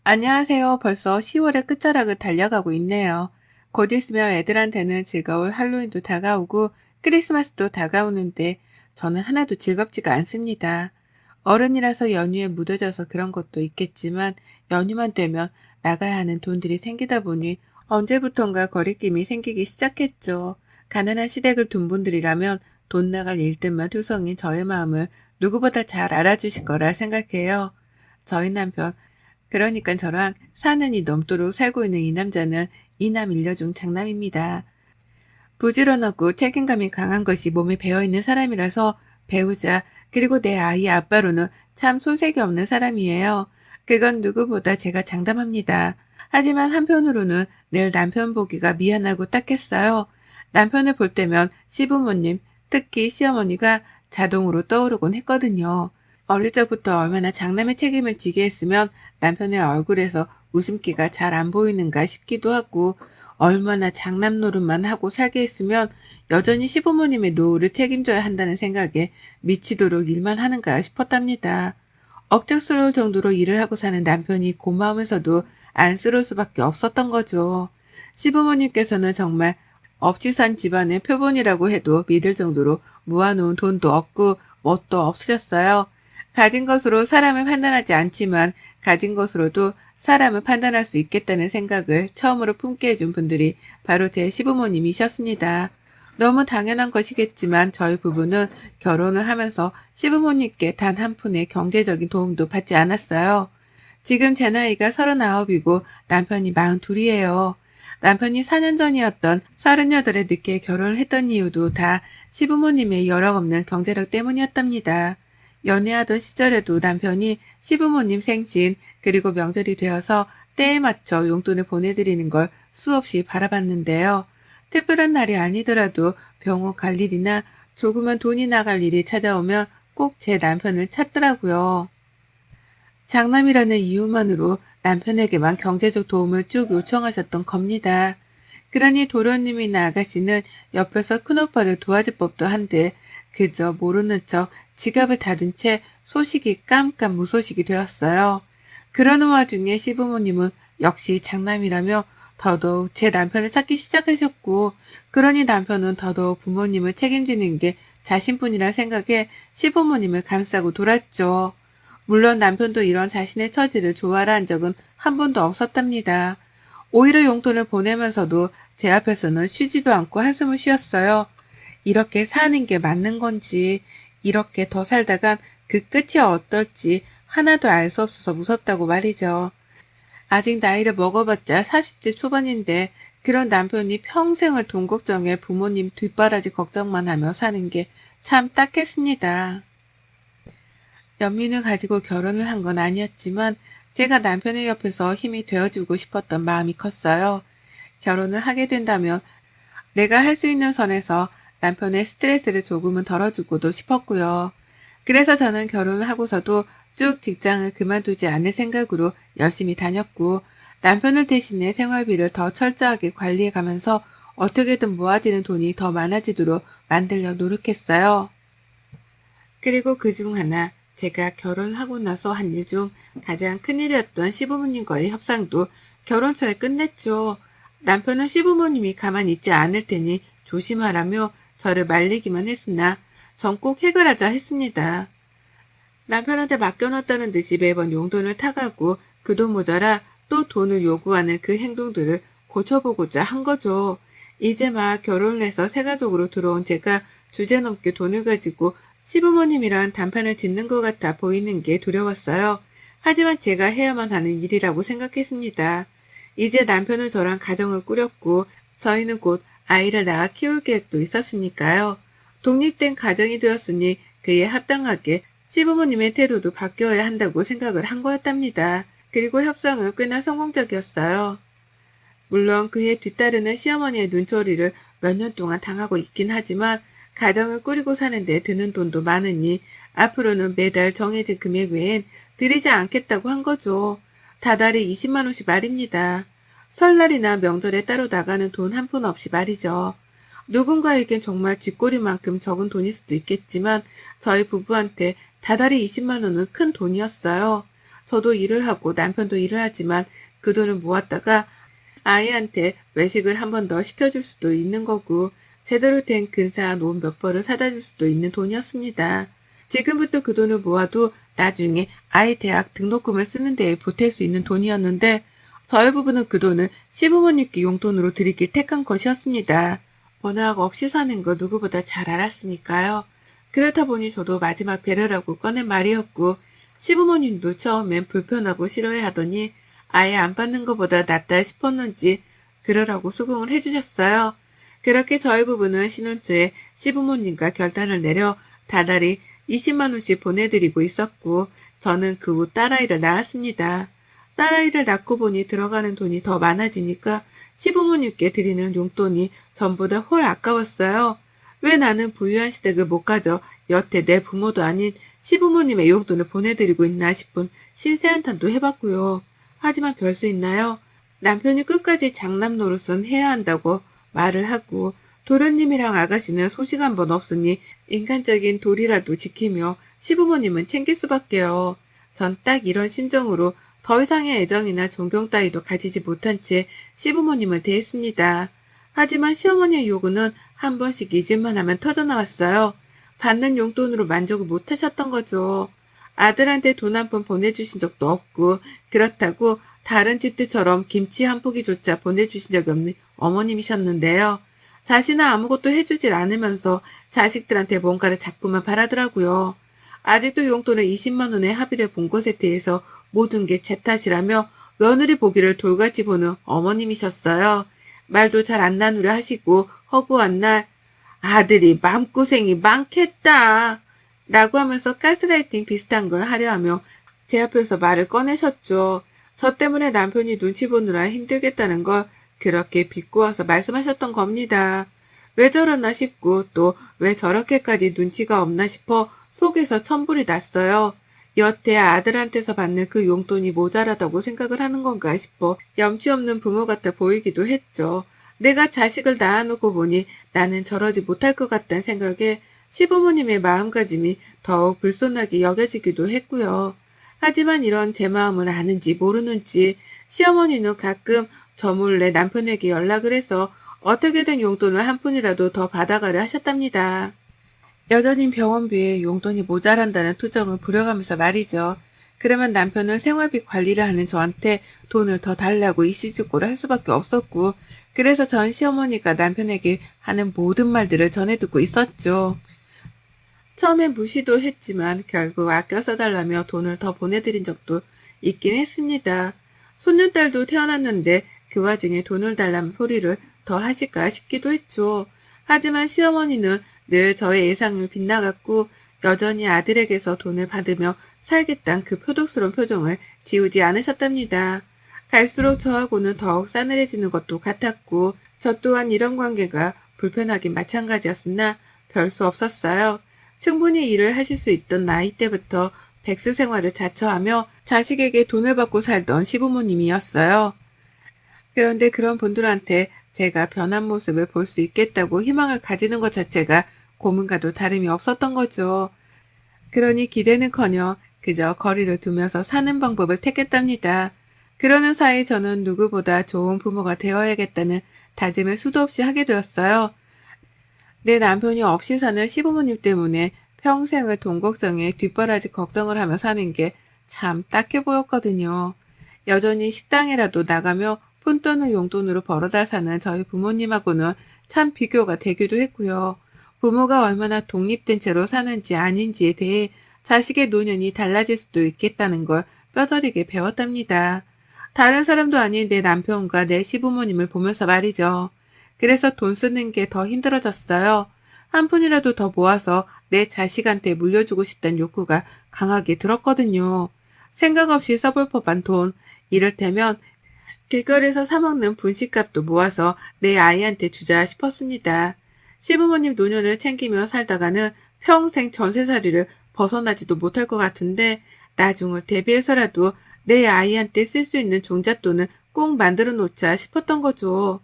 안녕하세요. 벌써 10월의 끝자락을 달려가고 있네요. 곧 있으면 애들한테는 즐거울 할로윈도 다가오고 크리스마스도 다가오는데 저는 하나도 즐겁지가 않습니다. 어른이라서 연휴에 무뎌져서 그런 것도 있겠지만 연휴만 되면 나가야 하는 돈들이 생기다 보니 언제부턴가 거리낌이 생기기 시작했죠. 가난한 시댁을 둔 분들이라면 돈 나갈 일들만 투성인 저의 마음을 누구보다 잘 알아주실 거라 생각해요. 저희 남편 그러니까 저랑 4년이 넘도록 살고 있는 이 남자는 이남 일녀 중 장남입니다. 부지런하고 책임감이 강한 것이 몸에 배어있는 사람이라서 배우자 그리고 내 아이의 아빠로는 참 손색이 없는 사람이에요. 그건 누구보다 제가 장담합니다. 하지만 한편으로는 늘 남편 보기가 미안하고 딱했어요. 남편을 볼 때면 시부모님, 특히 시어머니가 자동으로 떠오르곤 했거든요. 어릴 적부터 얼마나 장남의 책임을 지게 했으면 남편의 얼굴에서 웃음기가 잘 안 보이는가 싶기도 하고 얼마나 장남 노릇만 하고 살게 했으면 여전히 시부모님의 노후를 책임져야 한다는 생각에 미치도록 일만 하는가 싶었답니다. 억척스러울 정도로 일을 하고 사는 남편이 고마우면서도 안쓰러울 수밖에 없었던 거죠. 시부모님께서는 정말 없이 산 집안의 표본이라고 해도 믿을 정도로 모아놓은 돈도 없고 뭣도 없으셨어요. 가진 것으로 사람을 판단하지 않지만 가진 것으로도 사람을 판단할 수 있겠다는 생각을 처음으로 품게 해준 분들이 바로 제 시부모님이셨습니다. 너무 당연한 것이겠지만 저희 부부는 결혼을 하면서 시부모님께 단 한 푼의 경제적인 도움도 받지 않았어요. 지금 제 나이가 39이고 남편이 42이에요. 남편이 4년 전이었던 38에 늦게 결혼을 했던 이유도 다 시부모님의 여력 없는 경제력 때문이었답니다. 연애하던 시절에도 남편이 시부모님 생신 그리고 명절이 되어서 때에 맞춰 용돈을 보내드리는 걸 수없이 바라봤는데요. 특별한 날이 아니더라도 병원 갈 일이나 조그만 돈이 나갈 일이 찾아오면 꼭 제 남편을 찾더라고요. 장남이라는 이유만으로 남편에게만 경제적 도움을 쭉 요청하셨던 겁니다. 그러니 도련님이나 아가씨는 옆에서 큰오빠를 도와줄 법도 한데 그저 모르는 척 지갑을 닫은 채 소식이 깜깜 무소식이 되었어요. 그러는 와중에 시부모님은 역시 장남이라며 더더욱 제 남편을 찾기 시작하셨고 그러니 남편은 더더욱 부모님을 책임지는 게 자신뿐이라 생각에 시부모님을 감싸고 돌았죠. 물론 남편도 이런 자신의 처지를 좋아라 한 적은 한 번도 없었답니다. 오히려 용돈을 보내면서도 제 앞에서는 쉬지도 않고 한숨을 쉬었어요. 이렇게 사는 게 맞는 건지, 이렇게 더 살다간 그 끝이 어떨지 하나도 알 수 없어서 무섭다고 말이죠. 아직 나이를 먹어봤자 40대 초반인데 그런 남편이 평생을 돈 걱정에 부모님 뒷바라지 걱정만 하며 사는 게 참 딱했습니다. 연민을 가지고 결혼을 한 건 아니었지만 제가 남편의 옆에서 힘이 되어주고 싶었던 마음이 컸어요. 결혼을 하게 된다면 내가 할 수 있는 선에서 남편의 스트레스를 조금은 덜어주고도 싶었고요. 그래서 저는 결혼을 하고서도 쭉 직장을 그만두지 않을 생각으로 열심히 다녔고 남편을 대신해 생활비를 더 철저하게 관리해가면서 어떻게든 모아지는 돈이 더 많아지도록 만들려 노력했어요. 그리고 그중 하나 제가 결혼하고 나서 한 일 중 가장 큰일이었던 시부모님과의 협상도 결혼 초에 끝냈죠. 남편은 시부모님이 가만히 있지 않을 테니 조심하라며 저를 말리기만 했으나 전 꼭 해결하자 했습니다. 남편한테 맡겨놨다는 듯이 매번 용돈을 타가고 그 돈 모자라 또 돈을 요구하는 그 행동들을 고쳐보고자 한 거죠. 이제 막 결혼을 해서 새가족으로 들어온 제가 주제넘게 돈을 가지고 시부모님이랑 단판을 짓는 것 같아 보이는 게 두려웠어요. 하지만 제가 해야만 하는 일이라고 생각했습니다. 이제 남편은 저랑 가정을 꾸렸고 저희는 곧 아이를 낳아 키울 계획도 있었으니까요. 독립된 가정이 되었으니 그에 합당하게 시부모님의 태도도 바뀌어야 한다고 생각을 한 거였답니다. 그리고 협상은 꽤나 성공적이었어요. 물론 그에 뒤따르는 시어머니의 눈초리를 몇 년 동안 당하고 있긴 하지만 가정을 꾸리고 사는데 드는 돈도 많으니 앞으로는 매달 정해진 금액 외엔 드리지 않겠다고 한 거죠. 다달이 20만 원씩 말입니다. 설날이나 명절에 따로 나가는 돈 한 푼 없이 말이죠. 누군가에겐 정말 쥐꼬리만큼 적은 돈일 수도 있겠지만 저희 부부한테 다달이 20만 원은 큰 돈이었어요. 저도 일을 하고 남편도 일을 하지만 그 돈을 모았다가 아이한테 외식을 한 번 더 시켜줄 수도 있는 거고 제대로 된 근사한 옷 몇 벌을 사다 줄 수도 있는 돈이었습니다. 지금부터 그 돈을 모아도 나중에 아이 대학 등록금을 쓰는 데에 보탤 수 있는 돈이었는데 저희 부부는 그 돈을 시부모님께 용돈으로 드리길 택한 것이었습니다. 워낙 없이 사는 거 누구보다 잘 알았으니까요. 그렇다 보니 저도 마지막 배려라고 꺼낸 말이었고 시부모님도 처음엔 불편하고 싫어해하더니 아예 안 받는 것보다 낫다 싶었는지 그러라고 수긍을 해주셨어요. 그렇게 저희 부부는 신혼 초에 시부모님과 결단을 내려 다달이 20만 원씩 보내드리고 있었고 저는 그 후 딸아이를 낳았습니다. 딸아이를 낳고 보니 들어가는 돈이 더 많아지니까 시부모님께 드리는 용돈이 전보다 훨 아까웠어요. 왜 나는 부유한 시댁을 못 가져 여태 내 부모도 아닌 시부모님의 용돈을 보내드리고 있나 싶은 신세한탄도 해봤고요. 하지만 별 수 있나요? 남편이 끝까지 장남 노릇은 해야 한다고 말을 하고 도련님이랑 아가씨는 소식 한 번 없으니 인간적인 도리라도 지키며 시부모님은 챙길 수밖에요. 전 딱 이런 심정으로 더 이상의 애정이나 존경 따위도 가지지 못한 채 시부모님을 대했습니다. 하지만 시어머니의 요구는 한 번씩 잊을만 하면 터져나왔어요. 받는 용돈으로 만족을 못하셨던 거죠. 아들한테 돈 한 푼 보내주신 적도 없고 그렇다고 다른 집들처럼 김치 한 포기조차 보내주신 적이 없는 어머님이셨는데요. 자신은 아무것도 해주질 않으면서 자식들한테 뭔가를 자꾸만 바라더라고요. 아직도 용돈을 20만 원의 합의를 본 것에 대해서 모든 게 제 탓이라며 며느리 보기를 돌같이 보는 어머님이셨어요. 말도 잘 안 나누려 하시고 허구한 날 아들이 마음고생이 많겠다 라고 하면서 가스라이팅 비슷한 걸 하려 하며 제 앞에서 말을 꺼내셨죠. 저 때문에 남편이 눈치 보느라 힘들겠다는 걸 그렇게 비꼬아서 말씀하셨던 겁니다. 왜 저러나 싶고 또 왜 저렇게까지 눈치가 없나 싶어 속에서 천불이 났어요. 여태 아들한테서 받는 그 용돈이 모자라다고 생각을 하는 건가 싶어 염치 없는 부모 같아 보이기도 했죠. 내가 자식을 낳아놓고 보니 나는 저러지 못할 것 같다는 생각에 시부모님의 마음가짐이 더욱 불손하게 여겨지기도 했고요. 하지만 이런 제 마음을 아는지 모르는지 시어머니는 가끔 저 몰래 남편에게 연락을 해서 어떻게든 용돈을 한 푼이라도 더 받아가려 하셨답니다. 여전히 병원비에 용돈이 모자란다는 투정을 부려가면서 말이죠. 그러면 남편은 생활비 관리를 하는 저한테 돈을 더 달라고 이씨죽고를 할 수밖에 없었고 그래서 전 시어머니가 남편에게 하는 모든 말들을 전해 듣고 있었죠. 처음엔 무시도 했지만 결국 아껴 써달라며 돈을 더 보내드린 적도 있긴 했습니다. 손녀딸도 태어났는데 그 와중에 돈을 달라는 소리를 더 하실까 싶기도 했죠. 하지만 시어머니는 늘 저의 예상을 빗나갔고 여전히 아들에게서 돈을 받으며 살겠다는 그 표독스러운 표정을 지우지 않으셨답니다. 갈수록 저하고는 더욱 싸늘해지는 것도 같았고 저 또한 이런 관계가 불편하긴 마찬가지였으나 별 수 없었어요. 충분히 일을 하실 수 있던 나이 때부터 백수 생활을 자처하며 자식에게 돈을 받고 살던 시부모님이었어요. 그런데 그런 분들한테 제가 변한 모습을 볼 수 있겠다고 희망을 가지는 것 자체가 고문과도 다름이 없었던 거죠. 그러니 기대는커녕 그저 거리를 두면서 사는 방법을 택했답니다. 그러는 사이 저는 누구보다 좋은 부모가 되어야겠다는 다짐을 수도 없이 하게 되었어요. 내 남편이 없이 사는 시부모님 때문에 평생을 돈 걱정에 뒷바라지 걱정을 하며 사는 게 참 딱해 보였거든요. 여전히 식당이라도 나가며 푼돈을 용돈으로 벌어다 사는 저희 부모님하고는 참 비교가 되기도 했고요. 부모가 얼마나 독립된 채로 사는지 아닌지에 대해 자식의 노년이 달라질 수도 있겠다는 걸 뼈저리게 배웠답니다. 다른 사람도 아닌 내 남편과 내 시부모님을 보면서 말이죠. 그래서 돈 쓰는 게 더 힘들어졌어요. 한 푼이라도 더 모아서 내 자식한테 물려주고 싶다는 욕구가 강하게 들었거든요. 생각 없이 써볼 법한 돈, 이를테면 길거리에서 사먹는 분식값도 모아서 내 아이한테 주자 싶었습니다. 시부모님 노년을 챙기며 살다가는 평생 전세살이를 벗어나지도 못할 것 같은데 나중을 대비해서라도 내 아이한테 쓸 수 있는 종잣돈을 꼭 만들어 놓자 싶었던 거죠.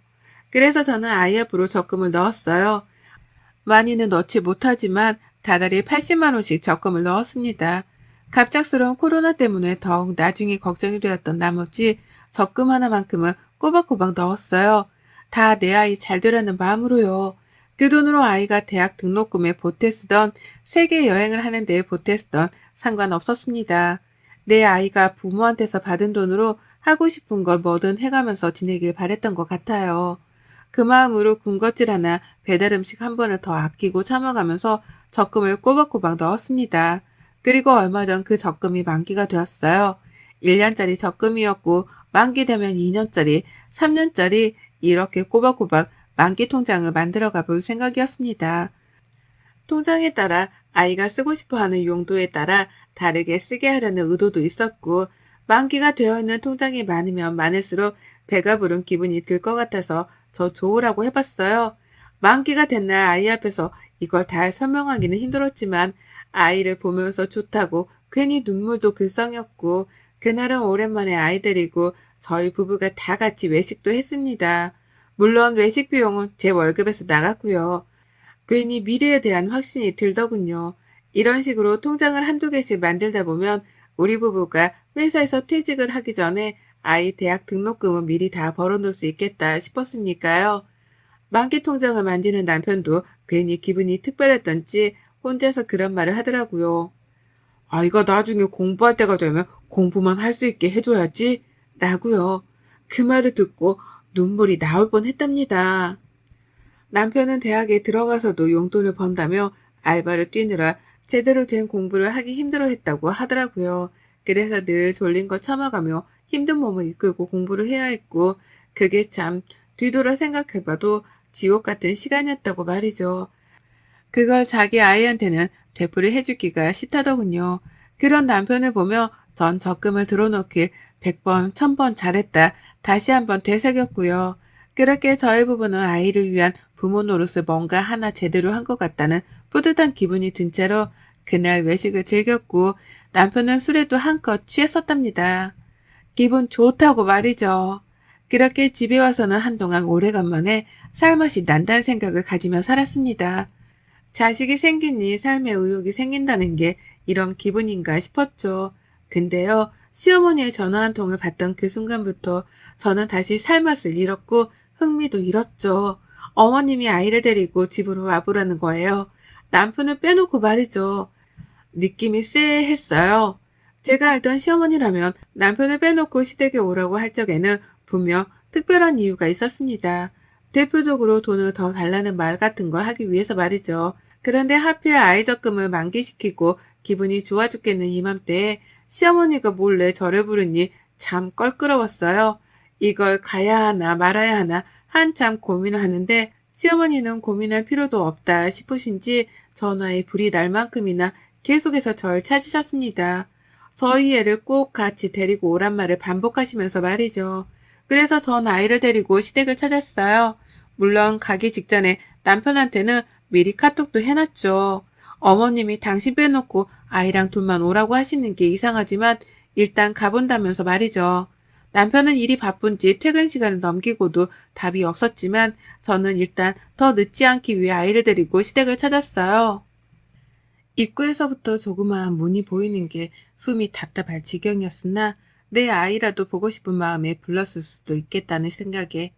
그래서 저는 아이 앞으로 적금을 넣었어요. 많이는 넣지 못하지만 다달이 80만 원씩 적금을 넣었습니다. 갑작스러운 코로나 때문에 더욱 나중이 걱정이 되었던 나머지 적금 하나만큼은 꼬박꼬박 넣었어요. 다 내 아이 잘 되라는 마음으로요. 그 돈으로 아이가 대학 등록금에 보태 쓰던, 세계 여행을 하는 데에 보태 쓰던 상관없었습니다. 내 아이가 부모한테서 받은 돈으로 하고 싶은 걸 뭐든 해가면서 지내길 바랬던 것 같아요. 그 마음으로 군것질 하나, 배달 음식 한 번을 더 아끼고 참아가면서 적금을 꼬박꼬박 넣었습니다. 그리고 얼마 전 그 적금이 만기가 되었어요. 1년짜리 적금이었고 만기 되면 2년짜리, 3년짜리 이렇게 꼬박꼬박 만기 통장을 만들어 가볼 생각이었습니다. 통장에 따라 아이가 쓰고 싶어하는 용도에 따라 다르게 쓰게 하려는 의도도 있었고, 만기가 되어 있는 통장이 많으면 많을수록 배가 부른 기분이 들 것 같아서 저 좋으라고 해봤어요. 만기가 된 날 아이 앞에서 이걸 다 설명하기는 힘들었지만 아이를 보면서 좋다고 괜히 눈물도 글썽였고, 그날은 오랜만에 아이 데리고 저희 부부가 다 같이 외식도 했습니다. 물론 외식 비용은 제 월급에서 나갔고요. 괜히 미래에 대한 확신이 들더군요. 이런 식으로 통장을 한두 개씩 만들다 보면 우리 부부가 회사에서 퇴직을 하기 전에 아이 대학 등록금은 미리 다 벌어놓을 수 있겠다 싶었으니까요. 만기 통장을 만지는 남편도 괜히 기분이 특별했던지 혼자서 그런 말을 하더라고요. 아이가 나중에 공부할 때가 되면 공부만 할 수 있게 해줘야지 라고요. 그 말을 듣고 눈물이 나올 뻔했답니다. 남편은 대학에 들어가서도 용돈을 번다며 알바를 뛰느라 제대로 된 공부를 하기 힘들어했다고 하더라고요. 그래서 늘 졸린 걸 참아가며 힘든 몸을 이끌고 공부를 해야 했고, 그게 참 뒤돌아 생각해봐도 지옥 같은 시간이었다고 말이죠. 그걸 자기 아이한테는 되풀이 해주기가 싫다더군요. 그런 남편을 보며 전 적금을 들어놓길 100번, 1000번 잘했다 다시 한번 되새겼고요. 그렇게 저희 부부는 아이를 위한 부모 노릇을 뭔가 하나 제대로 한 것 같다는 뿌듯한 기분이 든 채로 그날 외식을 즐겼고, 남편은 술에도 한껏 취했었답니다. 기분 좋다고 말이죠. 그렇게 집에 와서는 한동안 오래간만에 살맛이 난다는 생각을 가지며 살았습니다. 자식이 생기니 삶의 의욕이 생긴다는 게 이런 기분인가 싶었죠. 근데요, 시어머니의 전화 한 통을 받던 그 순간부터 저는 다시 살맛을 잃었고 흥미도 잃었죠. 어머님이 아이를 데리고 집으로 와보라는 거예요. 남편을 빼놓고 말이죠. 느낌이 쎄했어요. 제가 알던 시어머니라면 남편을 빼놓고 시댁에 오라고 할 적에는 분명 특별한 이유가 있었습니다. 대표적으로 돈을 더 달라는 말 같은 걸 하기 위해서 말이죠. 그런데 하필 아이 적금을 만기시키고 기분이 좋아 죽겠는 이맘때에 시어머니가 몰래 저를 부르니 참 껄끄러웠어요. 이걸 가야 하나 말아야 하나 한참 고민을 하는데 시어머니는 고민할 필요도 없다 싶으신지 전화에 불이 날 만큼이나 계속해서 절 찾으셨습니다. 저희 애를 꼭 같이 데리고 오란 말을 반복하시면서 말이죠. 그래서 전 아이를 데리고 시댁을 찾았어요. 물론 가기 직전에 남편한테는 미리 카톡도 해놨죠. 어머님이 당신 빼놓고 아이랑 둘만 오라고 하시는 게 이상하지만 일단 가본다면서 말이죠. 남편은 일이 바쁜지 퇴근 시간을 넘기고도 답이 없었지만 저는 일단 더 늦지 않기 위해 아이를 데리고 시댁을 찾았어요. 입구에서부터 조그마한 문이 보이는 게 숨이 답답할 지경이었으나 내 아이라도 보고 싶은 마음에 불렀을 수도 있겠다는 생각에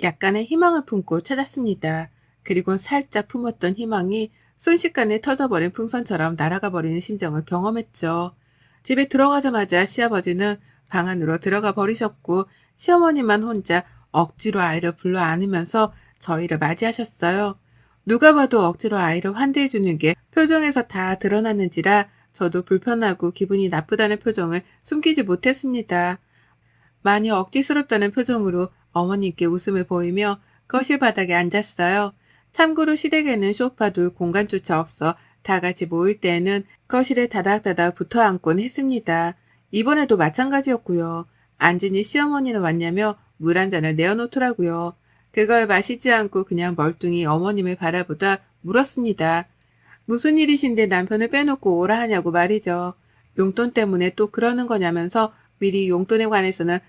약간의 희망을 품고 찾았습니다. 그리고 살짝 품었던 희망이 순식간에 터져버린 풍선처럼 날아가 버리는 심정을 경험했죠. 집에 들어가자마자 시아버지는 방 안으로 들어가 버리셨고 시어머니만 혼자 억지로 아이를 불러 안으면서 저희를 맞이하셨어요. 누가 봐도 억지로 아이를 환대해주는 게 표정에서 다 드러났는지라 저도 불편하고 기분이 나쁘다는 표정을 숨기지 못했습니다. 많이 억지스럽다는 표정으로 어머님께 웃음을 보이며 거실 바닥에 앉았어요. 참고로 시댁에는 소파도 공간조차 없어 다 같이 모일 때에는 거실에 다닥다닥 붙어 앉곤 했습니다. 이번에도 마찬가지였고요. 앉으니 시어머니는 왔냐며 물 한 잔을 내어놓더라고요. 그걸 마시지 않고 그냥 멀뚱히 어머님을 바라보다 물었습니다. 무슨 일이신데 남편을 빼놓고 오라 하냐고 말이죠. 용돈 때문에 또 그러는 거냐면서 미리 용돈에 관해서는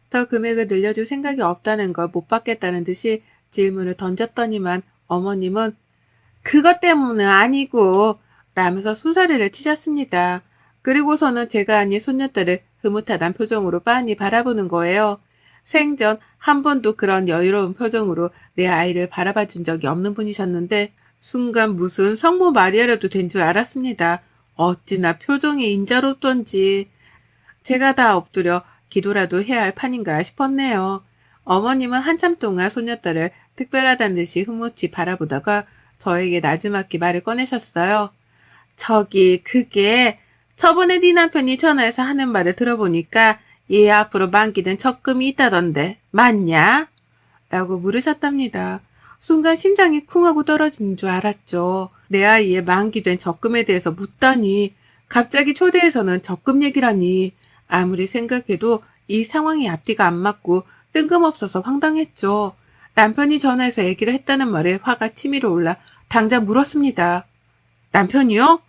더 금액을 늘려줄 생각이 없다는 걸 못 받겠다는 듯이 질문을 던졌더니만 어머님은 그것 때문은 아니고 라면서 손사래를 치셨습니다. 그리고서는 제가 아닌 손녀딸을 흐뭇하단 표정으로 빤히 바라보는 거예요. 생전 한 번도 그런 여유로운 표정으로 내 아이를 바라봐 준 적이 없는 분이셨는데 순간 무슨 성모 마리아라도 된 줄 알았습니다. 어찌나 표정이 인자롭던지. 제가 다 엎드려 기도라도 해야 할 판인가 싶었네요. 어머님은 한참 동안 손녀딸을 특별하다는 듯이 흐뭇이 바라보다가 저에게 나지막히 말을 꺼내셨어요. 저기 그게 저번에 네 남편이 전화해서 하는 말을 들어보니까 얘 앞으로 만기된 적금이 있다던데 맞냐? 라고 물으셨답니다. 순간 심장이 쿵 하고 떨어지는 줄 알았죠. 내 아이의 만기된 적금에 대해서 묻다니 갑자기 초대해서는 적금 얘기라니 아무리 생각해도 이 상황이 앞뒤가 안 맞고 뜬금없어서 황당했죠. 남편이 전화해서 얘기를 했다는 말에 화가 치밀어 올라 당장 물었습니다. 남편이요?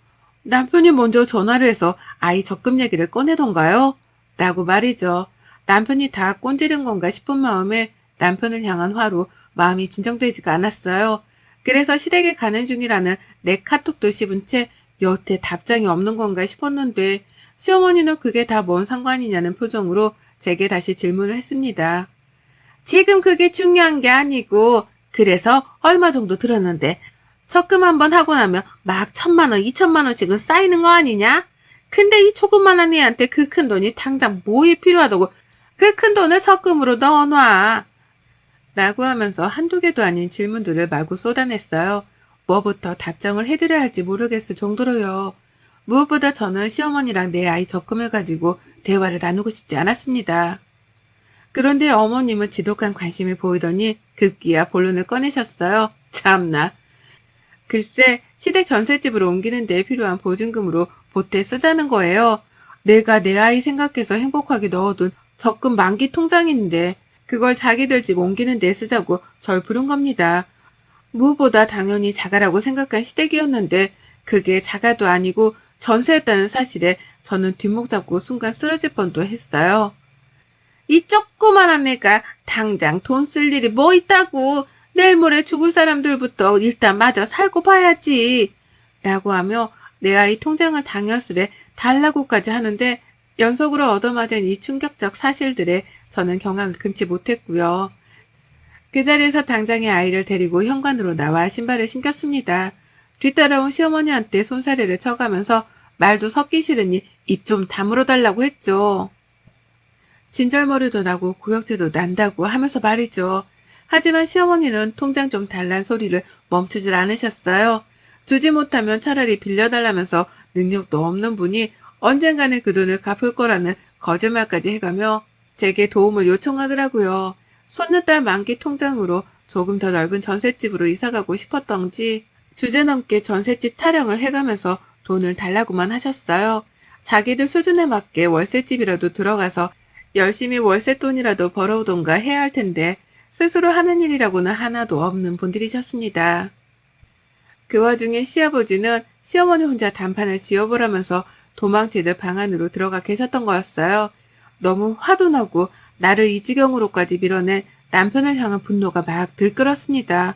남편이 먼저 전화를 해서 아이 적금 얘기를 꺼내던가요? 라고 말이죠. 남편이 다 꼰지른 건가 싶은 마음에 남편을 향한 화로 마음이 진정되지가 않았어요. 그래서 시댁에 가는 중이라는 내 카톡도 씹은 채 여태 답장이 없는 건가 싶었는데 시어머니는 그게 다 뭔 상관이냐는 표정으로 제게 다시 질문을 했습니다. 지금 그게 중요한 게 아니고 그래서 얼마 정도 들었는데 적금 한번 하고 나면 막 1,000만 원, 2,000만 원씩은 쌓이는 거 아니냐? 근데 이 조그만한 애한테 그 큰 돈이 당장 뭐에 필요하다고 그 큰 돈을 적금으로 넣어놔. 라고 하면서 한두 개도 아닌 질문들을 마구 쏟아냈어요. 뭐부터 답장을 해드려야 할지 모르겠을 정도로요. 무엇보다 저는 시어머니랑 내 아이 적금을 가지고 대화를 나누고 싶지 않았습니다. 그런데 어머님은 지독한 관심을 보이더니 급기야 본론을 꺼내셨어요. 참나. 글쎄 시댁 전셋집으로 옮기는 데 필요한 보증금으로 보태 쓰자는 거예요. 내가 내 아이 생각해서 행복하게 넣어둔 적금 만기 통장인데 그걸 자기들 집 옮기는 데 쓰자고 절 부른 겁니다. 무엇보다 당연히 자가라고 생각한 시댁이었는데 그게 자가도 아니고 전세였다는 사실에 저는 뒷목 잡고 순간 쓰러질 뻔도 했어요. 이 조그만한 애가 당장 돈 쓸 일이 뭐 있다고. 내일 모레 죽을 사람들부터 일단 마저 살고 봐야지. 라고 하며 내 아이 통장을 당연스레 달라고까지 하는데 연속으로 얻어맞은 이 충격적 사실들에 저는 경악을 금치 못했고요. 그 자리에서 당장의 아이를 데리고 현관으로 나와 신발을 신겼습니다. 뒤따라온 시어머니한테 손사래를 쳐가면서 말도 섞기 싫으니 입 좀 다물어 달라고 했죠. 진절머리도 나고 구역질도 난다고 하면서 말이죠. 하지만 시어머니는 통장 좀 달란 소리를 멈추질 않으셨어요. 주지 못하면 차라리 빌려달라면서 능력도 없는 분이 언젠가는 그 돈을 갚을 거라는 거짓말까지 해가며 제게 도움을 요청하더라고요. 손녀딸 만기 통장으로 조금 더 넓은 전셋집으로 이사가고 싶었던지 주제넘게 전셋집 타령을 해가면서 돈을 달라고만 하셨어요. 자기들 수준에 맞게 월세집이라도 들어가서 열심히 월세돈이라도 벌어오던가 해야 할 텐데 스스로 하는 일이라고는 하나도 없는 분들이셨습니다. 그 와중에 시아버지는 시어머니 혼자 단판을 지어보라면서 도망치듯 방 안으로 들어가 계셨던 거였어요. 너무 화도 나고 나를 이 지경으로까지 밀어낸 남편을 향한 분노가 막 들끓었습니다.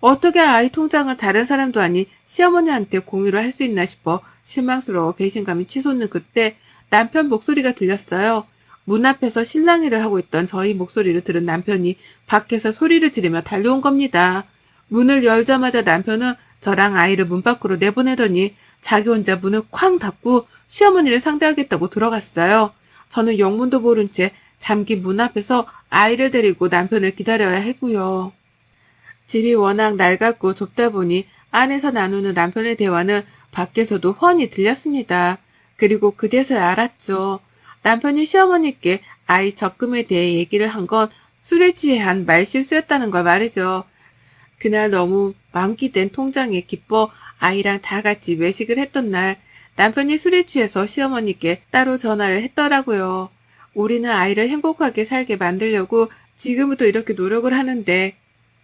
어떻게 아이 통장을 다른 사람도 아닌 시어머니한테 공유를 할 수 있나 싶어 실망스러워 배신감이 치솟는 그때 남편 목소리가 들렸어요. 문 앞에서 실랑이를 하고 있던 저희 목소리를 들은 남편이 밖에서 소리를 지르며 달려온 겁니다. 문을 열자마자 남편은 저랑 아이를 문 밖으로 내보내더니 자기 혼자 문을 쾅 닫고 시어머니를 상대하겠다고 들어갔어요. 저는 영문도 모른 채 잠긴 문 앞에서 아이를 데리고 남편을 기다려야 했고요. 집이 워낙 낡았고 좁다 보니 안에서 나누는 남편의 대화는 밖에서도 훤히 들렸습니다. 그리고 그제서야 알았죠. 남편이 시어머니께 아이 적금에 대해 얘기를 한 건 술에 취해 한 말실수였다는 걸 말이죠. 그날 너무 만기된 통장에 기뻐 아이랑 다 같이 외식을 했던 날 남편이 술에 취해서 시어머니께 따로 전화를 했더라고요. 우리는 아이를 행복하게 살게 만들려고 지금부터 이렇게 노력을 하는데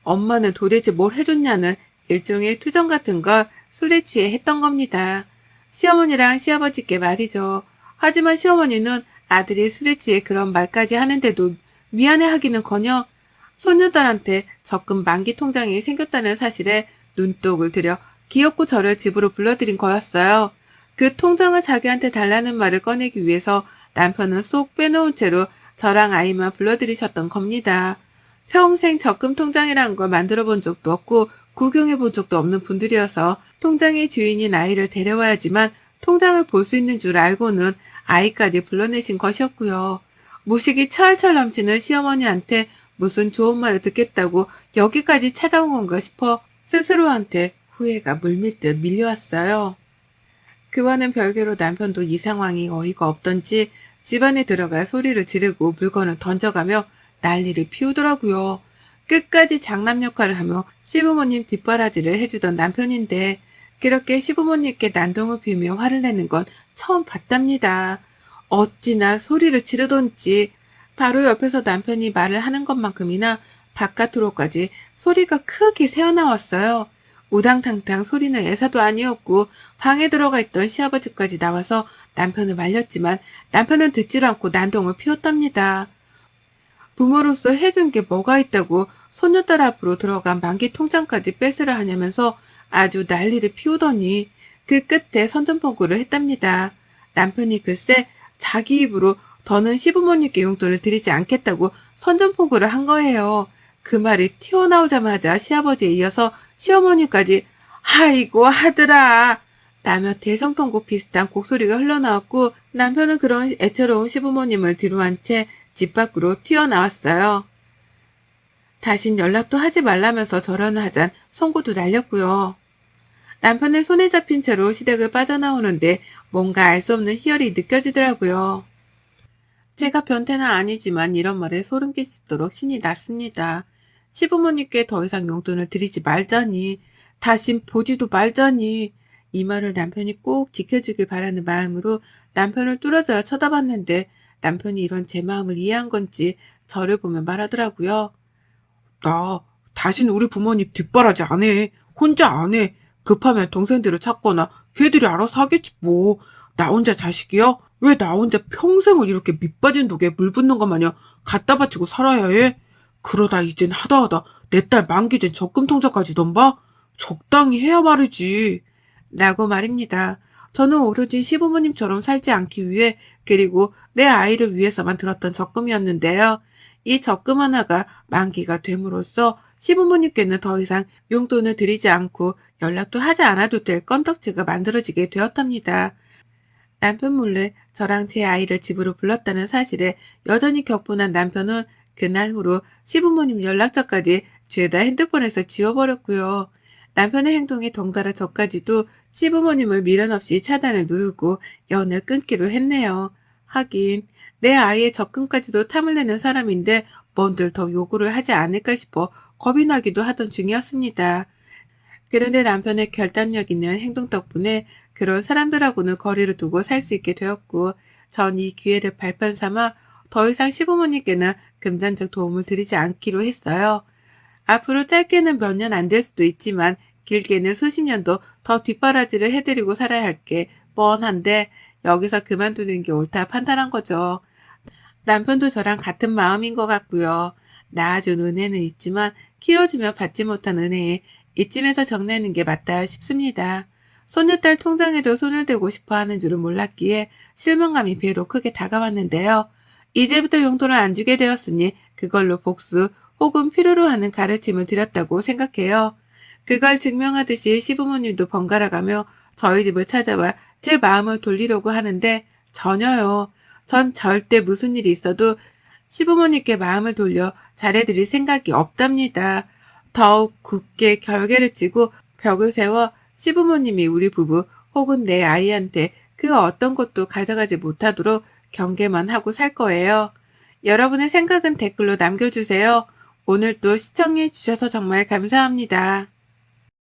엄마는 도대체 뭘 해줬냐는 일종의 투정 같은 걸 술에 취해 했던 겁니다. 시어머니랑 시아버지께 말이죠. 하지만 시어머니는 아들이 술에 취해 그런 말까지 하는데도 미안해하기는커녕 손녀딸한테 적금 만기 통장이 생겼다는 사실에 눈독을 들여 기어코 저를 집으로 불러들인 거였어요. 그 통장을 자기한테 달라는 말을 꺼내기 위해서 남편은 쏙 빼놓은 채로 저랑 아이만 불러들이셨던 겁니다. 평생 적금 통장이라는 걸 만들어 본 적도 없고 구경해 본 적도 없는 분들이어서 통장의 주인인 아이를 데려와야지만 통장을 볼 수 있는 줄 알고는 아이까지 불러내신 것이었고요. 무식이 철철 넘치는 시어머니한테 무슨 좋은 말을 듣겠다고 여기까지 찾아온 건가 싶어 스스로한테 후회가 물밀듯 밀려왔어요. 그와는 별개로 남편도 이 상황이 어이가 없던지 집안에 들어가 소리를 지르고 물건을 던져가며 난리를 피우더라고요. 끝까지 장남 역할을 하며 시부모님 뒷바라지를 해주던 남편인데 그렇게 시부모님께 난동을 피우며 화를 내는 건 처음 봤답니다. 어찌나 소리를 지르던지 바로 옆에서 남편이 말을 하는 것만큼이나 바깥으로까지 소리가 크게 새어나왔어요. 우당탕탕 소리는 애사도 아니었고 방에 들어가 있던 시아버지까지 나와서 남편을 말렸지만 남편은 듣질 않고 난동을 피웠답니다. 부모로서 해준 게 뭐가 있다고 손녀딸 앞으로 들어간 만기 통장까지 뺏으려 하냐면서 아주 난리를 피우더니 그 끝에 선전포고를 했답니다. 남편이 글쎄 자기 입으로 더는 시부모님께 용돈을 드리지 않겠다고 선전포고를 한 거예요. 그 말이 튀어나오자마자 시아버지에 이어서 시어머니까지 아이고 하더라 라며 대성통곡 비슷한 곡소리가 흘러나왔고 남편은 그런 애처로운 시부모님을 뒤로 한 채 집 밖으로 튀어나왔어요. 다신 연락도 하지 말라면서 절연을 하잔 송구도 날렸고요. 남편의 손에 잡힌 채로 시댁을 빠져나오는데 뭔가 알 수 없는 희열이 느껴지더라고요. 제가 변태는 아니지만 이런 말에 소름 끼치도록 신이 났습니다. 시부모님께 더 이상 용돈을 드리지 말자니, 다신 보지도 말자니, 이 말을 남편이 꼭 지켜주길 바라는 마음으로 남편을 뚫어져라 쳐다봤는데 남편이 이런 제 마음을 이해한 건지 저를 보며 말하더라고요. 나 다신 우리 부모님 뒷바라지 안 해. 혼자 안 해. 급하면 동생들을 찾거나 걔들이 알아서 하겠지 뭐. 나 혼자 자식이야? 왜 나 혼자 평생을 이렇게 밑빠진 독에 물 붓는 것 마냥 갖다 바치고 살아야 해? 그러다 이젠 하다하다 내 딸 만기된 적금 통장까지 넘봐? 적당히 해야 말이지. 라고 말입니다. 저는 오로지 시부모님처럼 살지 않기 위해 그리고 내 아이를 위해서만 들었던 적금이었는데요. 이 적금 하나가 만기가 됨으로써 시부모님께는 더 이상 용돈을 드리지 않고 연락도 하지 않아도 될 건덕지가 만들어지게 되었답니다. 남편 몰래 저랑 제 아이를 집으로 불렀다는 사실에 여전히 격분한 남편은 그날 후로 시부모님 연락처까지 죄다 핸드폰에서 지워버렸고요. 남편의 행동에 덩달아 저까지도 시부모님을 미련 없이 차단을 누르고 연을 끊기로 했네요. 하긴 내 아이의 적금까지도 탐을 내는 사람인데 뭔들 더 요구를 하지 않을까 싶어 겁이 나기도 하던 중이었습니다. 그런데 남편의 결단력 있는 행동 덕분에 그런 사람들하고는 거리를 두고 살 수 있게 되었고 전 이 기회를 발판 삼아 더 이상 시부모님께는 금전적 도움을 드리지 않기로 했어요. 앞으로 짧게는 몇 년 안 될 수도 있지만 길게는 수십 년도 더 뒷바라지를 해드리고 살아야 할 게 뻔한데 여기서 그만두는 게 옳다 판단한 거죠. 남편도 저랑 같은 마음인 것 같고요. 낳아준 은혜는 있지만 키워주며 받지 못한 은혜에 이쯤에서 정리하는 게 맞다 싶습니다. 손녀딸 통장에도 손을 대고 싶어 하는 줄은 몰랐기에 실망감이 배로 크게 다가왔는데요. 이제부터 용돈을 안 주게 되었으니 그걸로 복수 혹은 필요로 하는 가르침을 드렸다고 생각해요. 그걸 증명하듯이 시부모님도 번갈아가며 저희 집을 찾아와 제 마음을 돌리려고 하는데 전혀요. 전 절대 무슨 일이 있어도 시부모님께 마음을 돌려 잘해드릴 생각이 없답니다. 더욱 굳게 결계를 치고 벽을 세워 시부모님이 우리 부부 혹은 내 아이한테 그 어떤 것도 가져가지 못하도록 경계만 하고 살 거예요. 여러분의 생각은 댓글로 남겨주세요. 오늘도 시청해 주셔서 정말 감사합니다.